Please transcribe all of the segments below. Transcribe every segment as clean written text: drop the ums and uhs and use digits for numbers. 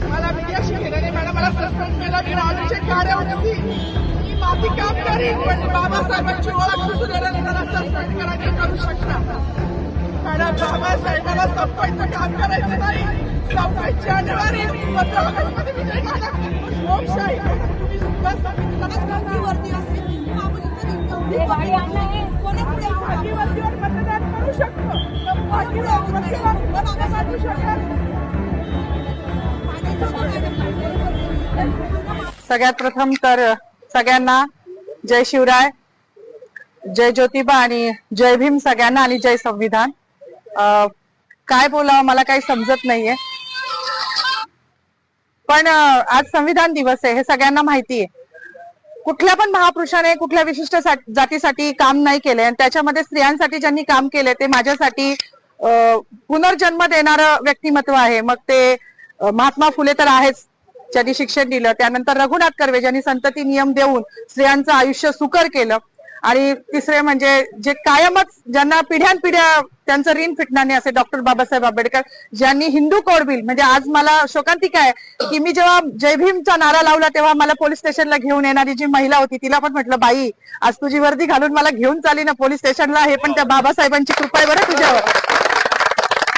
मला मीडियाशी घेणं नाही मॅडम. मला सस्पेंड केलं. मी राजूचे कार्य होती. मी माती काम करीन पण बाबासाहेबांची ओळख करून देणारे मला सस्पेंड करायचे करू शकता मॅडम. बाबासाहेबांना संपवायचं काम करायचं नाही. 26 जानेवारी 15 ऑगस्टमध्ये विजय झाला. लोकशाही तुम्ही सुद्धा वरती असेल वरतीवर मतदान करू शकतो. सगळ्यात प्रथम तर सगळ्यांना जय शिवराय, जय ज्योतिबा आणि जय भीम सगळ्यांना आणि जय संविधान. काय बोलावं मला काही समजत नाहीये, पण आज संविधान दिवस आहे हे सगळ्यांना माहिती आहे. कुठल्या पण महापुरुषाने कुठल्या विशिष्ट जातीसाठी काम नाही केले आणि त्याच्यामध्ये स्त्रियांसाठी ज्यांनी काम केले ते माझ्यासाठी पुनर्जन्म देणारं व्यक्तिमत्व आहे. मग ते महात्मा फुले तर आहेच, ज्यांनी शिक्षण दिलं. त्यानंतर रघुनाथ कर्वे ज्यांनी संतती नियम देऊन स्त्रियांचं आयुष्य सुकर केलं. आणि तिसरे म्हणजे जे कायमच ज्यांना पिढ्यानपिढ्या त्यांचं ऋण फिटणार नाही असे डॉक्टर बाबासाहेब आंबेडकर, ज्यांनी हिंदू कोड बिल म्हणजे आज मला शोकांतिका आहे की मी जेव्हा जय भीमचा नारा लावला तेव्हा मला पोलीस स्टेशनला घेऊन येणारी जी महिला होती तिला पण म्हटलं, बाई आज तुझी वर्दी घालून मला घेऊन चाली ना पोलीस स्टेशनला, हे पण त्या बाबासाहेबांची कृपा आहे बरं तुझ्यावर.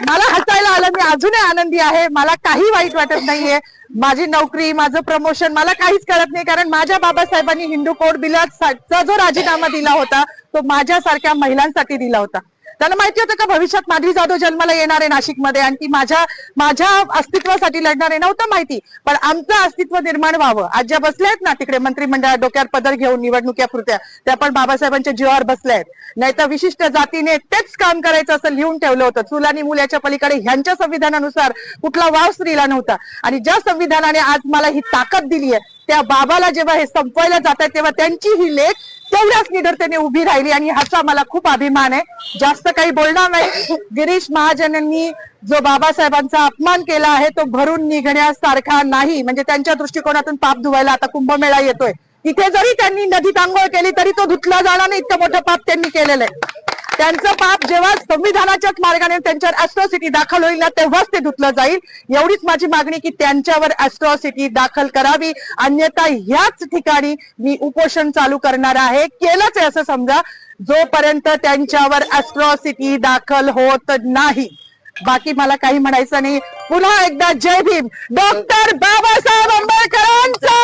मला हसायला आलं. मी अजूनही आनंदी आहे. मला काही वाईट वाटत नाहीये. माझी नोकरी, माझं प्रमोशन मला काहीच कळत नाही, कारण माझ्या बाबासाहेबांनी हिंदू कोड बिलाचा जो राजीनामा दिला होता तो माझ्यासारख्या महिलांसाठी दिला होता. त्यांना माहिती होतं का भविष्यात माधवी जाधव जन्माला येणार आहे नाशिकमध्ये आणि ती माझ्या अस्तित्वासाठी लढणार आहे? नव्हतं माहिती, पण आमचं अस्तित्व निर्माण व्हावं. आज ज्या बसल्या आहेत ना तिकडे मंत्रिमंडळात डोक्यावर पदर घेऊन निवडणुकीपुरत्या, त्या पण बाबासाहेबांच्या जीवावर बसल्या आहेत. नाही तर विशिष्ट जातीने तेच काम करायचं असं लिहून ठेवलं होतं. चूल आणि मूल याच्या पलीकडे ह्यांच्या संविधानानुसार कुठला वाव स्त्रीला नव्हता. आणि ज्या संविधानाने आज मला ही ताकद दिली आहे त्या बाबाला जेव्हा हे संपवायला जात आहे तेव्हा त्यांची ही लेख तेवढ्याच निडरतेने उभी राहिली आणि ह्याचा मला खूप अभिमान आहे. जास्त काही बोलणार नाही. गिरीश महाजनांनी जो बाबासाहेबांचा अपमान केला आहे तो भरून निघण्यासारखा नाही. म्हणजे त्यांच्या दृष्टिकोनातून पाप धुवायला आता कुंभमेळा येतोय, तिथे जरी त्यांनी नदीत आंघोळ केली तरी तो धुतला जाणार नाही, इतकं मोठं पाप त्यांनी केलेलं आहे. त्यांचं पाप जेव्हा संविधानाच्याच मार्गाने त्यांच्यावर ॲट्रॉसिटी दाखल होईल ना तेव्हाच ते धुतलं जाईल. एवढीच माझी मागणी की त्यांच्यावर ॲट्रॉसिटी दाखल करावी, अन्यथा ह्याच ठिकाणी मी उपोषण चालू करणार आहे. केलंच आहे असं समजा जोपर्यंत त्यांच्यावर ॲट्रॉसिटी दाखल होत नाही. बाकी मला काही म्हणायचं नाही. पुन्हा एकदा जय भीम. डॉक्टर बाबासाहेब आंबेडकरांचा